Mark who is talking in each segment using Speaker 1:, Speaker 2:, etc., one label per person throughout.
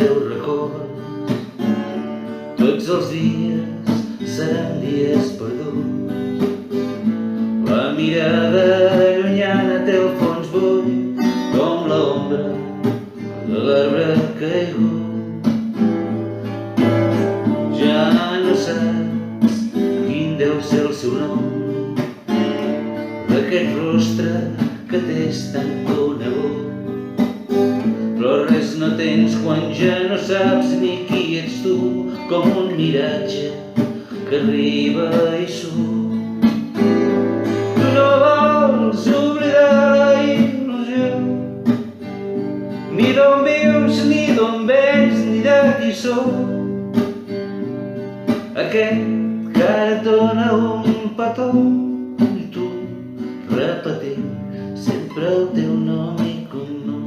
Speaker 1: teus records. Tots els dies seran dies perduts. La mirada llunyana té el fons buit com l'ombra de l'arbre caigut. Ja no saps quin deu ser el seu nom, d'aquest rostre que t'és tan conegut. Però res no tens quan ja no saps ni qui ets tu, com un miratge que arriba i surt. Tu no vols oblidar la il·lusió, ni d'on vius, ni d'on vens, ni de qui sóc. Aquest que ara et dona un petó i tu repetint sempre el teu nom i cognom.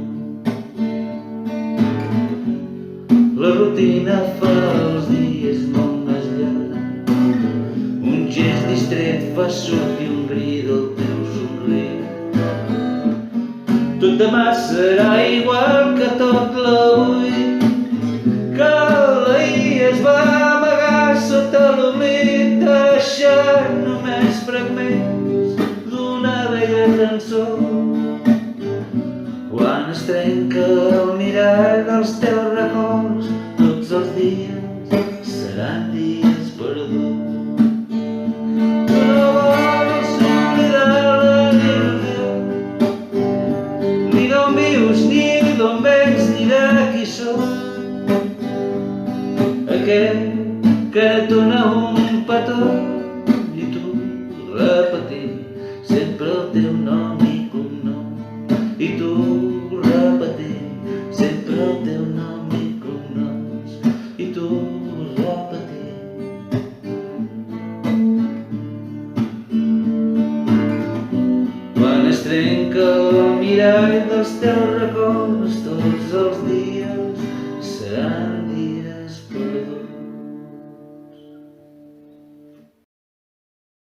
Speaker 1: La rutina fa els dies molt més llargs, un gest distret fa sortir un crit del teu somriure. Tot demà serà igual que tot l'avui, que l'ahir es va amagar sota l'oblit, deixant només fragments d'una vella cançó. Quan es trenca el mirall dels teus records, tots els dies seran dies perduts. Tu no vols oblidar la il·lusió, ni d'on vius, ni d'on vens, ni de qui sóc. Aquest que et dona un petó i tu repetint sempre el teu nom i cognom. I tu repetint sempre el teu nom i cognoms. I tu repetint. Quan es trenca el mirall dels teus records,